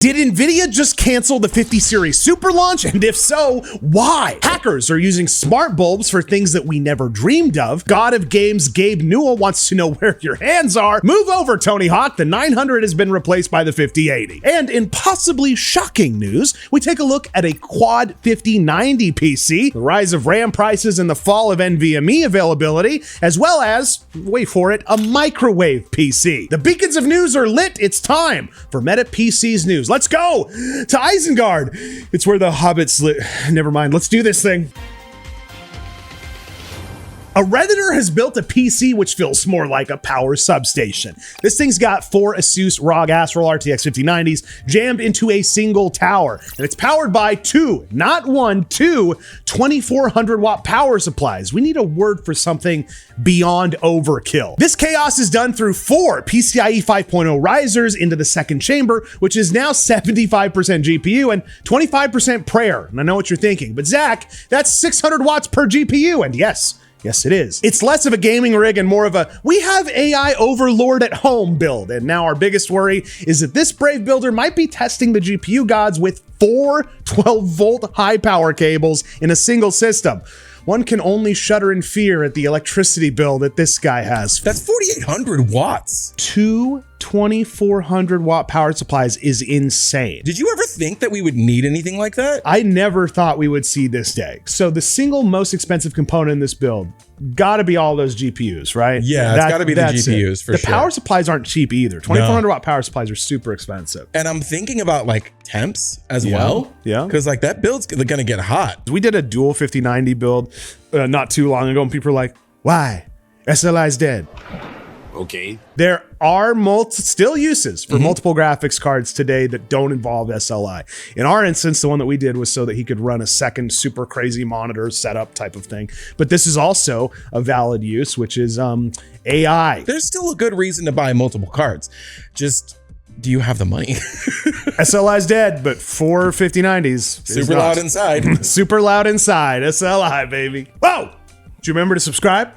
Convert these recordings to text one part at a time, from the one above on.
Did Nvidia just cancel the 50 series super launch? And if so, why? Hackers are using smart bulbs for things that we never dreamed of. God of Games Gabe Newell wants to know where your hands are. Move over, Tony Hawk. The 900 has been replaced by the 5080. And in possibly shocking news, we take a look at a quad 5090 PC, the rise of RAM prices and the fall of NVMe availability, as well as, wait for it, a microwave PC. The beacons of news are lit. It's time for Meta PC's news. Let's go to Isengard. It's where the hobbits live. Never mind. Let's do this thing. A Redditor has built a PC which feels more like a power substation. This thing's got 4 Asus ROG Astral RTX 5090s jammed into a single tower, and it's powered by 2, not 1, 2 2400 watt power supplies. We need a word for something beyond overkill. This chaos is done through 4 PCIe 5.0 risers into the second chamber, which is now 75% GPU and 25% prayer. And I know what you're thinking, but Zach, that's 600 watts per GPU, and yes, it is. It's less of a gaming rig and more of a, we have AI overlord at home build. And now our biggest worry is that this brave builder might be testing the GPU gods with 4 12-volt high power cables in a single system. One can only shudder in fear at the electricity bill that this guy has. That's 4,800 watts. 2 2400 watt power supplies is insane. Did you ever think that we would need anything like that? I never thought we would see this day. So the single most expensive component in this build gotta be all those GPUs, right? Yeah, it's gotta be the GPUs for sure. The power supplies aren't cheap either. 2400 watt power supplies are super expensive. And I'm thinking about like temps as well. Yeah. Because like that build's gonna get hot. We did a dual 5090 build not too long ago and people were like, why? SLI's dead. Okay. There are still uses for multiple graphics cards today that don't involve SLI. In our instance, the one that we did was so that he could run a second super crazy monitor setup type of thing. But this is also a valid use, which is AI. There's still a good reason to buy multiple cards. Just, do you have the money? SLI's dead, but 4 5090s. Super loud inside. Super loud inside. SLI, baby. Whoa! Do you remember to subscribe?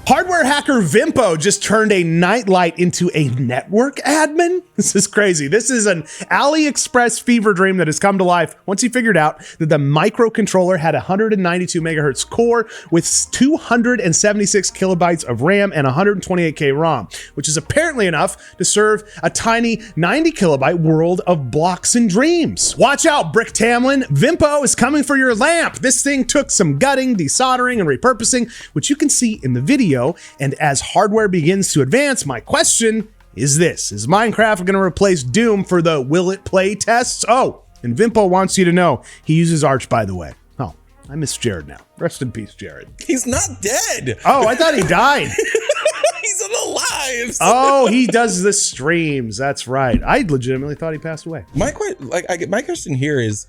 Hardware hacker Vimpo just turned a nightlight into a network admin. This is crazy. This is an AliExpress fever dream that has come to life once he figured out that the microcontroller had a 192 megahertz core with 276 kilobytes of RAM and 128K ROM, which is apparently enough to serve a tiny 90 kilobyte world of blocks and dreams. Watch out, Brick Tamlin. Vimpo is coming for your lamp. This thing took some gutting, desoldering, and repurposing, which you can see in the video. And as hardware begins to advance, my question is this: is Minecraft going to replace Doom for the will it play tests? Oh, and Vimpo wants you to know he uses Arch, by the way. Oh, I miss Jared now. Rest in peace, Jared. He's not dead. Oh, I thought he died. He's alive. Oh, he does the streams. That's right. I legitimately thought he passed away. My question here is,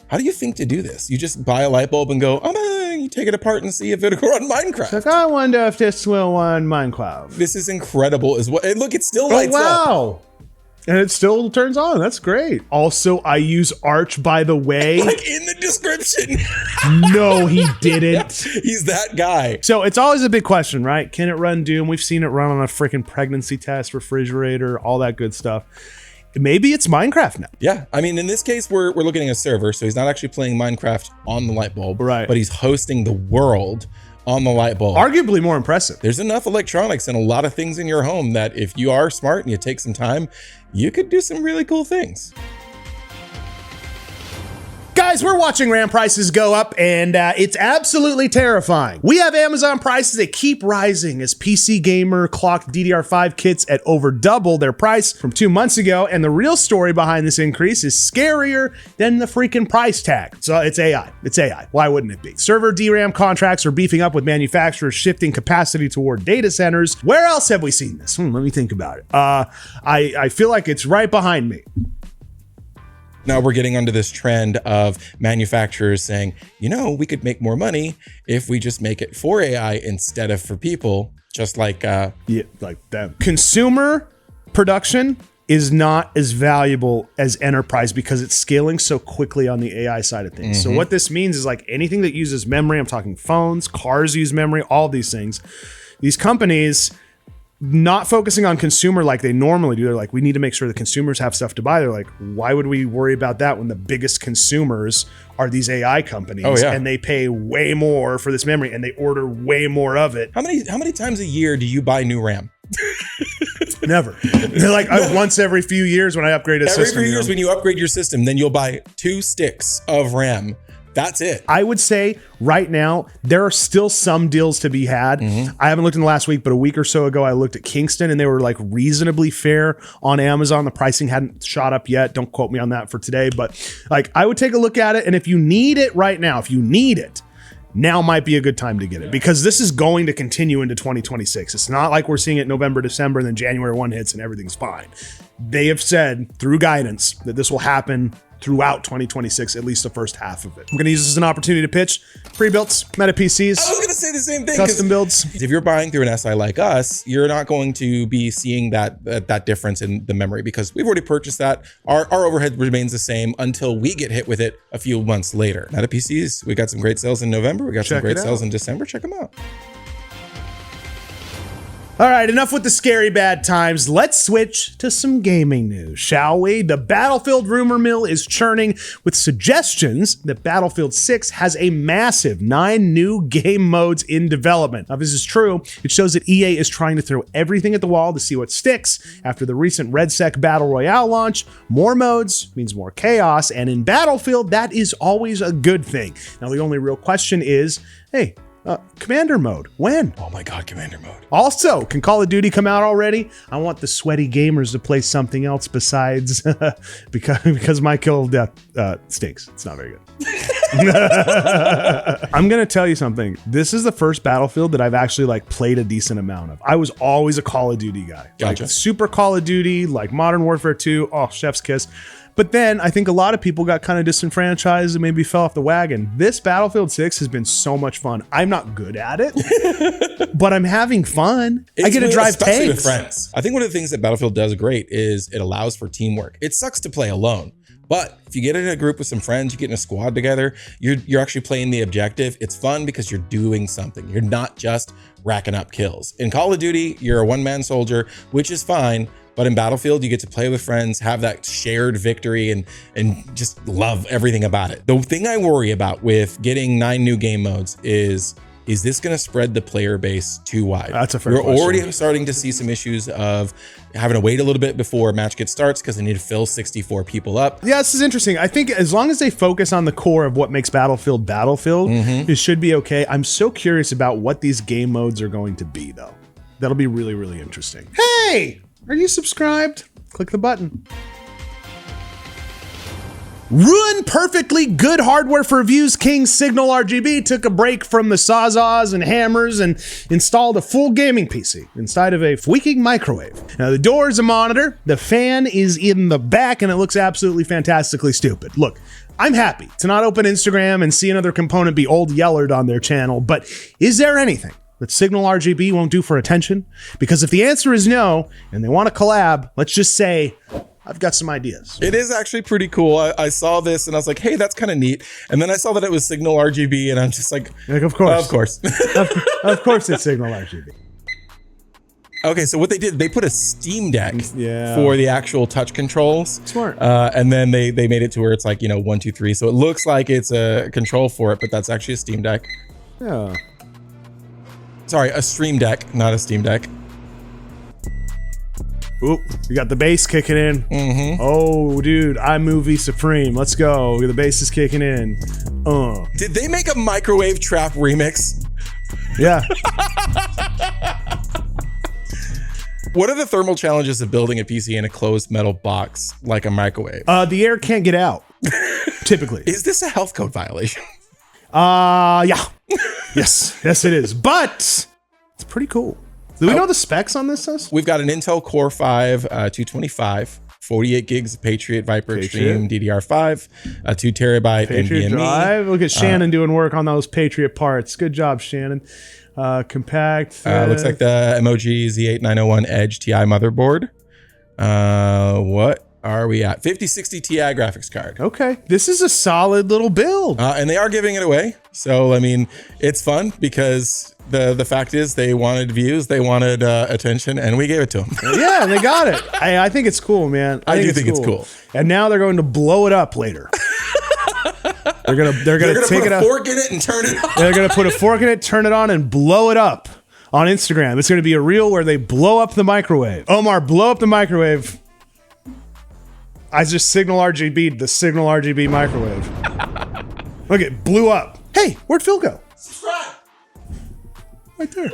how do you think to do this? You just buy a light bulb and go, you take it apart and see if it'll run Minecraft. Like, I wonder if this will run Minecraft. This is incredible. Look, it still lights up. Wow. And it still turns on. That's great. Also, I use Arch, by the way. Like in the description. No, he didn't. He's that guy. So it's always a big question, right? Can it run Doom? We've seen it run on a freaking pregnancy test, refrigerator, all that good stuff. Maybe it's Minecraft now. Yeah, I mean, in this case, we're looking at a server, so he's not actually playing Minecraft on the light bulb, right? But he's hosting the world on the light bulb. Arguably more impressive. There's enough electronics and a lot of things in your home that if you are smart and you take some time, you could do some really cool things. Guys, we're watching RAM prices go up, and it's absolutely terrifying. We have Amazon prices that keep rising as PC Gamer clocked DDR5 kits at over double their price from 2 months ago, and the real story behind this increase is scarier than the freaking price tag. So it's AI. It's AI. Why wouldn't it be? Server DRAM contracts are beefing up with manufacturers shifting capacity toward data centers. Where else have we seen this? Let me think about it. I feel like it's right behind me. Now we're getting onto this trend of manufacturers saying, we could make more money if we just make it for AI instead of for people, just like like them. Consumer production is not as valuable as enterprise because it's scaling so quickly on the AI side of things. So what this means is like anything that uses memory, I'm talking phones, cars use memory, all these things. These companies not focusing on consumer like they normally do. They're like, we need to make sure the consumers have stuff to buy. They're like, why would we worry about that when the biggest consumers are these AI companies and they pay way more for this memory and they order way more of it? How many times a year do you buy new RAM? Never. Like once every few years when I upgrade a system. Every few years when you upgrade your system, then you'll buy 2 sticks of RAM. That's it. I would say right now, there are still some deals to be had. I haven't looked in the last week, but a week or so ago, I looked at Kingston and they were like reasonably fair on Amazon. The pricing hadn't shot up yet. Don't quote me on that for today, but like I would take a look at it. And if you need it right now, if you need it, now might be a good time to get it because this is going to continue into 2026. It's not like we're seeing it November, December, and then January 1 hits and everything's fine. They have said through guidance that this will happen throughout 2026, at least the first half of it. I'm gonna use this as an opportunity to pitch pre-built meta PCs. I was gonna say the same thing. Custom builds. If you're buying through an SI like us, you're not going to be seeing that difference in the memory because we've already purchased that. Our overhead remains the same until we get hit with it a few months later. Meta PCs, we got some great sales in November. We got some great sales in December. Check them out. All right, enough with the scary bad times. Let's switch to some gaming news, shall we? The Battlefield rumor mill is churning with suggestions that Battlefield 6 has a massive 9 new game modes in development. Now, if this is true, it shows that EA is trying to throw everything at the wall to see what sticks. After the recent RedSec Battle Royale launch, more modes means more chaos, and in Battlefield, that is always a good thing. Now, the only real question is, hey, Commander mode, when? Oh my God, Commander mode. Also, can Call of Duty come out already? I want the sweaty gamers to play something else besides because my kill death stinks. It's not very good. I'm gonna tell you something. This is the first Battlefield that I've actually like played a decent amount of. I was always a Call of Duty guy. Gotcha. Like super Call of Duty, like Modern Warfare 2. Oh, chef's kiss. But then I think a lot of people got kind of disenfranchised and maybe fell off the wagon. This Battlefield 6 has been so much fun. I'm not good at it, but I'm having fun. I get to drive especially tanks. With friends. I think one of the things that Battlefield does great is it allows for teamwork. It sucks to play alone, but if you get in a group with some friends, you get in a squad together, you're actually playing the objective. It's fun because you're doing something. You're not just racking up kills. In Call of Duty, you're a one-man soldier, which is fine. But in Battlefield, you get to play with friends, have that shared victory, and just love everything about it. The thing I worry about with getting 9 new game modes is this going to spread the player base too wide? That's a fair question. We're already starting to see some issues of having to wait a little bit before a match gets starts because they need to fill 64 people up. Yeah, this is interesting. I think as long as they focus on the core of what makes Battlefield Battlefield, it should be okay. I'm so curious about what these game modes are going to be, though. That'll be really, really interesting. Hey! Are you subscribed? Click the button. Ruin perfectly good hardware for reviews. King Signal RGB took a break from the sawzalls and hammers and installed a full gaming PC inside of a squeaking microwave. Now the door is a monitor, the fan is in the back, and it looks absolutely fantastically stupid. Look, I'm happy to not open Instagram and see another component be old yellered on their channel, but is there anything that Signal RGB won't do for attention? Because if the answer is no, and they want to collab, let's just say, I've got some ideas. It is actually pretty cool. I saw this and I was like, hey, that's kind of neat. And then I saw that it was Signal RGB and I'm just like of course. Of course. Of course it's Signal RGB. Okay, so what they did, they put a Steam Deck Yeah. for the actual touch controls. Smart. And then they made it to where it's like, 1, 2, 3. So it looks like it's a control for it, but that's actually a Steam Deck. Yeah. Sorry, a Stream Deck, not a Steam Deck. Oop, you got the bass kicking in. Oh, dude, iMovie Supreme. Let's go. The bass is kicking in. Did they make a microwave trap remix? Yeah. What are the thermal challenges of building a PC in a closed metal box like a microwave? The air can't get out, typically. Is this a health code violation? Yeah. Yes, it is. But it's pretty cool. Do we know the specs on this? We've got an Intel Core 5 225, 48 gigs of Patriot Viper Extreme DDR5, a 2 terabyte Patriot NVMe. drive. Look at Shannon doing work on those Patriot parts. Good job, Shannon. Compact. Looks like the MOG Z8901 Edge TI motherboard. What are we at? 5060 Ti graphics card. Okay, this is a solid little build. And they are giving it away. So, I mean, it's fun because The fact is they wanted views, they wanted attention, and we gave it to them. Yeah, and they got it. I think it's cool, man. I do think it's cool. And now they're going to blow it up later. They're gonna take put a fork in it and turn it on. They're gonna put a fork in it, turn it on, and blow it up on Instagram. It's gonna be a reel where they blow up the microwave. Omar, blow up the microwave. I just signal RGB'd the signal RGB microwave. Look, it blew up. Hey, where'd Phil go? Subscribe. Right there.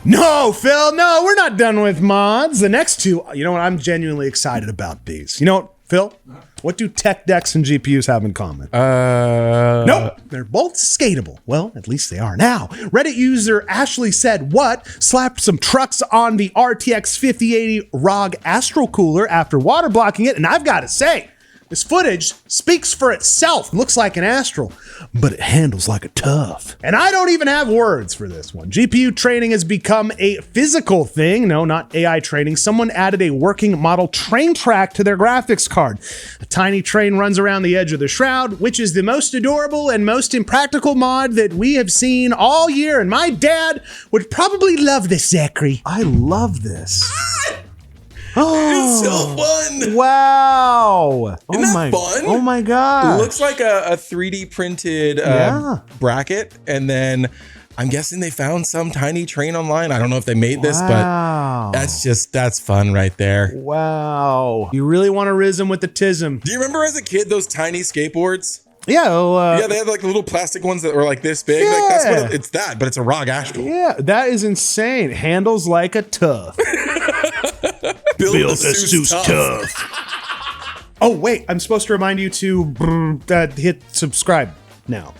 No, Phil, no, we're not done with mods. The next two, you know what? I'm genuinely excited about these. You know what, Phil? What do tech decks and GPUs have in common? Nope, they're both skatable. Well, at least they are now. Reddit user Ashley said, what? Slapped some trucks on the RTX 5080 ROG Astral Cooler after water blocking it, and I've got to say, this footage speaks for itself. Looks like an Astral, but it handles like a tough. And I don't even have words for this one. GPU training has become a physical thing. No, not AI training. Someone added a working model train track to their graphics card. A tiny train runs around the edge of the shroud, which is the most adorable and most impractical mod that we have seen all year. And my dad would probably love this, Zachary. I love this. It's so fun. Wow. Isn't that fun? Oh my God. It looks like a 3D printed bracket. And then I'm guessing they found some tiny train online. I don't know if they made this, but that's fun right there. Wow. You really want to rizz with the tism. Do you remember as a kid, those tiny skateboards? Yeah. Well, yeah, they had like the little plastic ones that were like this big. Yeah. Like that's what it's that, but it's a ROG Astral. Yeah, that is insane. Handles like a tough. Build a Seuss tough. Oh, wait. I'm supposed to remind you to hit subscribe now.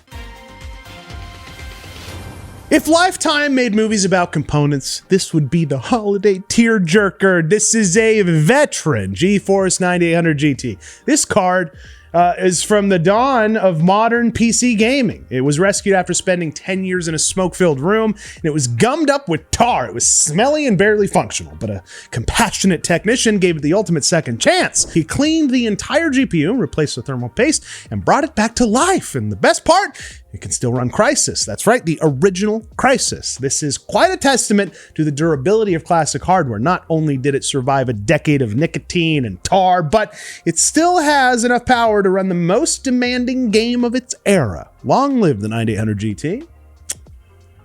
If Lifetime made movies about components, this would be the holiday tearjerker. This is a veteran GeForce 9800 GT. This card is from the dawn of modern PC gaming. It was rescued after spending 10 years in a smoke-filled room, and it was gummed up with tar. It was smelly and barely functional, but a compassionate technician gave it the ultimate second chance. He cleaned the entire GPU, replaced the thermal paste, and brought it back to life. And the best part, it can still run Crysis. That's right, the original Crysis. This is quite a testament to the durability of classic hardware. Not only did it survive a decade of nicotine and tar, but it still has enough power to run the most demanding game of its era. Long live the 9800 GT.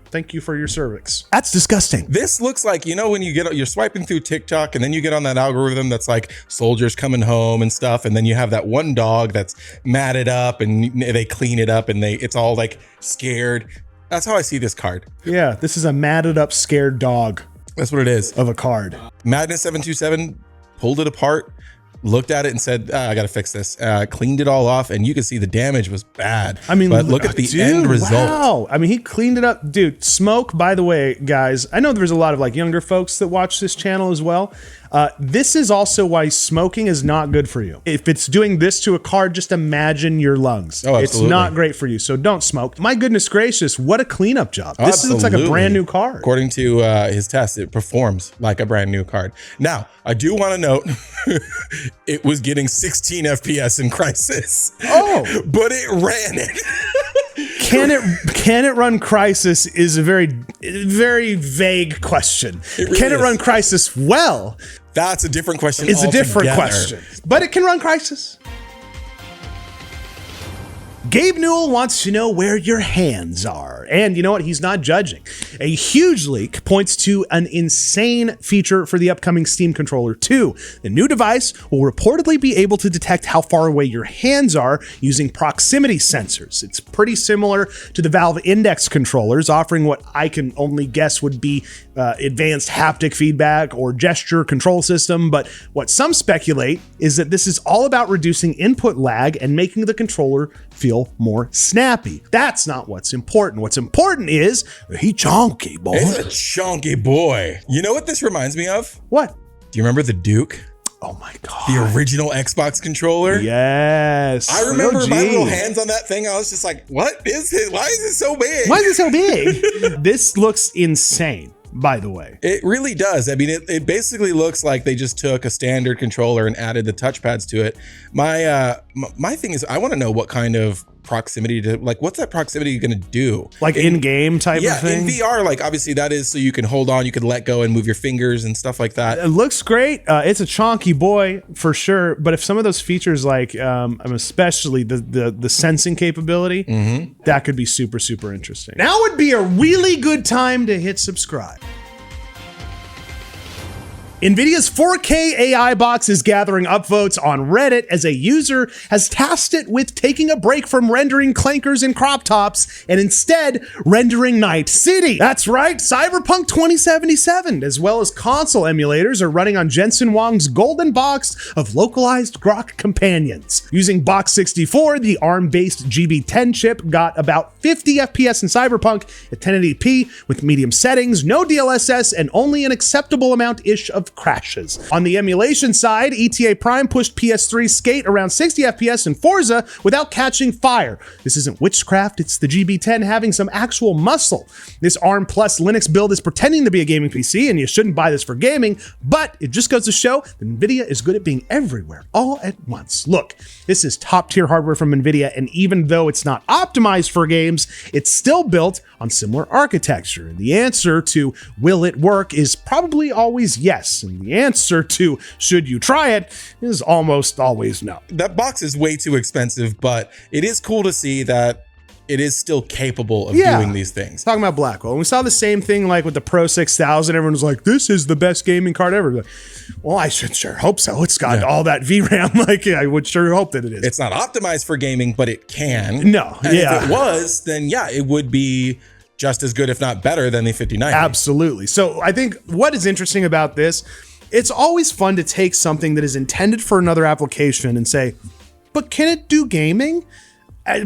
Thank you for your cervix. That's disgusting. This looks like, you know, when you're swiping through TikTok and then you get on that algorithm that's like soldiers coming home and stuff. And then you have that one dog that's matted up and they clean it up and it's all like scared. That's how I see this card. Yeah, this is a matted up scared dog. That's what it is. Of a card. Madness 727 pulled it apart, looked at it and said, I got to fix this. Cleaned it all off, and you can see the damage was bad. I mean, but look at the end result. Wow. I mean, he cleaned it up. Dude, Smoke, by the way, guys, I know there's a lot of like younger folks that watch this channel as well. This is also why smoking is not good for you. If it's doing this to a card, just imagine your lungs. Oh, it's not great for you, so don't smoke. My goodness gracious, what a cleanup job. This looks like a brand new card. According to his test, it performs like a brand new card. Now, I do want to note, it was getting 16 FPS in Crysis. Oh. But it ran it. Can it run Crysis is a very, very vague question. Really can it run Crysis well? That's a different question. It's a different question. But it can run Crysis. Gabe Newell wants to know where your hands are. And you know what? He's not judging. A huge leak points to an insane feature for the upcoming Steam Controller 2. The new device will reportedly be able to detect how far away your hands are using proximity sensors. It's pretty similar to the Valve Index controllers, offering what I can only guess would be advanced haptic feedback or gesture control system. But what some speculate is that this is all about reducing input lag and making the controller feel more snappy. That's not what's important. What's important is he chonky, boy. It's a chunky boy. You know what this reminds me of? What? Do you remember the Duke? Oh my God. The original Xbox controller? Yes. I remember my little hands on that thing. I was just like, what is it? Why is it so big? Why is it so big? This looks insane, by the way. It really does. I mean, it basically looks like they just took a standard controller and added the touchpads to it. My thing is, I want to know what kind of proximity to, like, what's that proximity going to do? Like in-game type of thing? Yeah, in VR, like obviously that is so you can hold on, you can let go and move your fingers and stuff like that. It looks great. It's a chonky boy for sure. But if some of those features, like especially the sensing capability, that could be super, super interesting. Now would be a really good time to hit subscribe. Nvidia's 4K AI box is gathering upvotes on Reddit as a user has tasked it with taking a break from rendering clankers and crop tops and instead rendering Night City. That's right, Cyberpunk 2077, as well as console emulators, are running on Jensen Huang's golden box of localized grok companions. Using Box 64, the ARM-based GB10 chip got about 50 FPS in Cyberpunk at 1080p with medium settings, no DLSS, and only an acceptable amount-ish of crashes. On the emulation side, ETA Prime pushed PS3 Skate around 60 FPS in Forza without catching fire. This isn't witchcraft, it's the GB10 having some actual muscle. This ARM plus Linux build is pretending to be a gaming PC, and you shouldn't buy this for gaming, but it just goes to show that Nvidia is good at being everywhere all at once. Look, this is top tier hardware from Nvidia, and even though it's not optimized for games, it's still built on similar architecture. And the answer to will it work is probably always yes. And the answer to should you try it is almost always no. That box is way too expensive, but it is cool to see that it is still capable of doing these things. Talking about Blackwell, and we saw the same thing like with the Pro 6000. Everyone was like, this is the best gaming card ever. Like, well, I should sure hope so. It's got all that VRAM. Like, I would sure hope that it is. It's not optimized for gaming, but it can. No, and if it was, then yeah, it would be just as good, if not better, than the 5090. Absolutely. So I think what is interesting about this, it's always fun to take something that is intended for another application and say, but can it do gaming?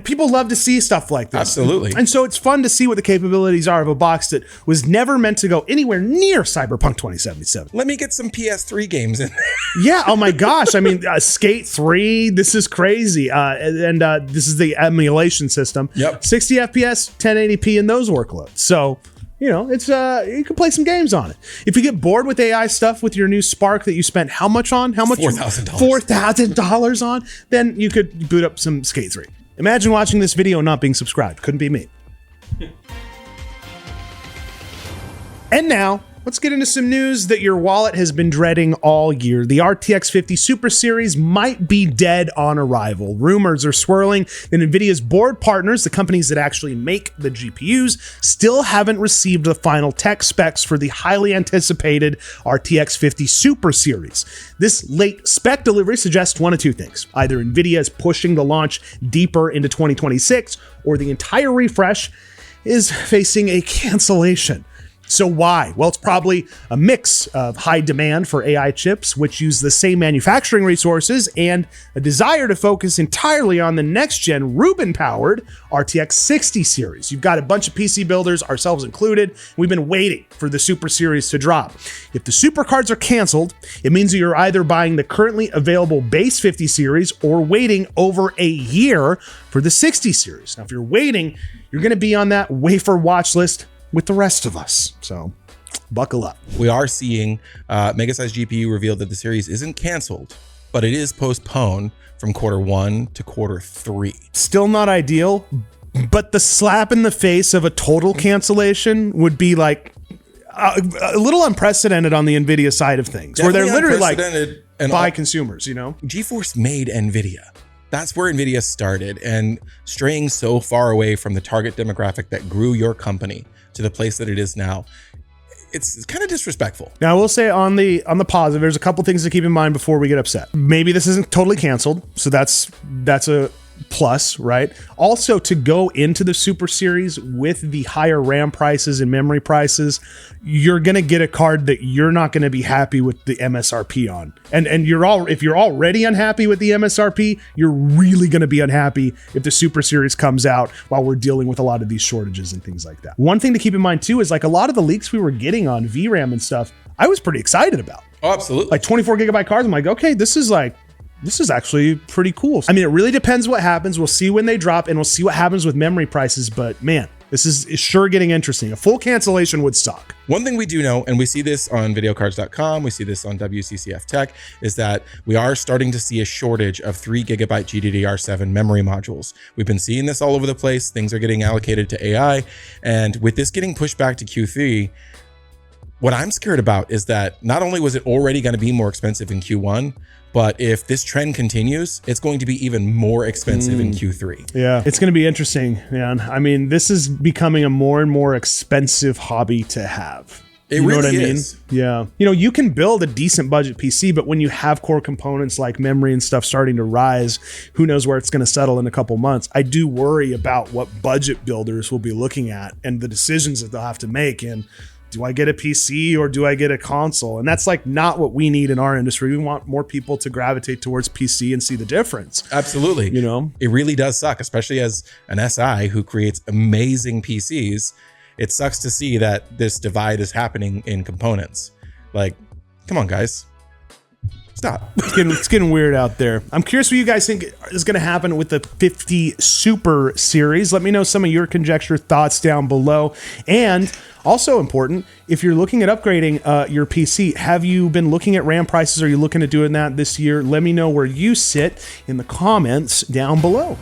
People love to see stuff like this. Absolutely. And so it's fun to see what the capabilities are of a box that was never meant to go anywhere near Cyberpunk 2077. Let me get some PS3 games in there. Yeah. Oh my gosh. I mean, Skate 3, this is crazy. And this is the emulation system. Yep. 60 FPS, 1080p in those workloads. So, you know, it's you can play some games on it. If you get bored with AI stuff with your new Spark that you spent how much on? How much? $4,000. $4,000 on? Then you could boot up some Skate 3. Imagine watching this video and not being subscribed. Couldn't be me. And now, let's get into some news that your wallet has been dreading all year. The RTX 50 Super Series might be dead on arrival. Rumors are swirling that Nvidia's board partners, the companies that actually make the GPUs, still haven't received the final tech specs for the highly anticipated RTX 50 Super Series. This late spec delivery suggests one of two things. Either Nvidia is pushing the launch deeper into 2026, or the entire refresh is facing a cancellation. So why? Well, it's probably a mix of high demand for AI chips, which use the same manufacturing resources, and a desire to focus entirely on the next-gen Rubin-powered RTX 60 series. You've got a bunch of PC builders, ourselves included. We've been waiting for the Super series to drop. If the Super cards are canceled, it means that you're either buying the currently available base 50 series or waiting over a year for the 60 series. Now, if you're waiting, you're going to be on that wafer watch list with the rest of us. So buckle up. We are seeing Mega Size GPU reveal that the series isn't canceled, but it is postponed from Q1 to Q3. Still not ideal, but the slap in the face of a total cancellation would be like a little unprecedented on the Nvidia side of things, where they're literally like by consumers, you know? GeForce made Nvidia. That's where Nvidia started, and straying so far away from the target demographic that grew your company to the place that it is now, it's kind of disrespectful. Now, I will say on the positive, there's a couple things to keep in mind before we get upset. Maybe this isn't totally canceled, so that's a plus, right? Also, to go into the Super Series with the higher RAM prices and memory prices, you're gonna get a card that you're not gonna be happy with the MSRP on. And if you're already unhappy with the MSRP, you're really gonna be unhappy if the Super Series comes out while we're dealing with a lot of these shortages and things like that. One thing to keep in mind too is like a lot of the leaks we were getting on VRAM and stuff, I was pretty excited about. Oh, absolutely. Like 24 gigabyte cards, I'm like, okay, this is actually pretty cool. I mean, it really depends what happens. We'll see when they drop, and we'll see what happens with memory prices. But man, This is sure getting interesting. A full cancellation would suck. One thing we do know, and we see this on videocards.com, we see this on WCCF Tech, is that we are starting to see a shortage of 3 gigabyte GDDR7 memory modules. We've been seeing this all over the place. Things are getting allocated to AI. And with this getting pushed back to Q3, what I'm scared about is that not only was it already going to be more expensive in Q1, but if this trend continues, it's going to be even more expensive in Q3. Yeah, it's going to be interesting, man. I mean, this is becoming a more and more expensive hobby to have. It really is. Yeah. You know, you can build a decent budget PC, but when you have core components like memory and stuff starting to rise, who knows where it's going to settle in a couple months. I do worry about what budget builders will be looking at and the decisions that they'll have to make. And do I get a PC or do I get a console? And that's like not what we need in our industry. We want more people to gravitate towards PC and see the difference. Absolutely. You know, it really does suck, especially as an SI who creates amazing PCs. It sucks to see that this divide is happening in components. Like, come on, guys. Stop. It's getting weird out there. I'm curious what you guys think is going to happen with the 50 Super series. Let me know some of your conjecture thoughts down below. And also important, if you're looking at upgrading your PC, have you been looking at RAM prices? Are you looking at doing that this year? Let me know where you sit in the comments down below.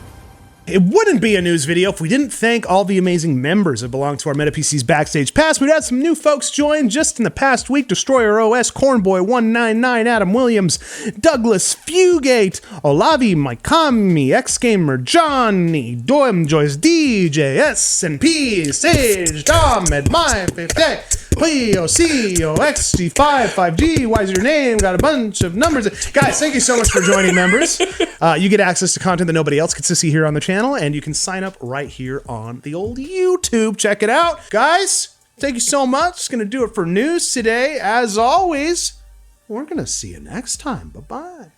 It wouldn't be a news video if we didn't thank all the amazing members that belong to our MetaPC's Backstage Pass. We've had some new folks join just in the past week. Destroyer OS, Cornboy199, Adam Williams, Douglas Fugate, Olavi Maikami, Xgamer Johnny, Doem Joyce, DJ, SNP, Sage, Dom, My 50, Cleo, CEO, XG5, 5G, why is your name? Got a bunch of numbers. Guys, thank you so much for joining, members. You get access to content that nobody else gets to see here on the channel, and you can sign up right here on the old YouTube. Check it out. Guys, thank you so much. It's going to do it for news today. As always, we're going to see you next time. Bye-bye.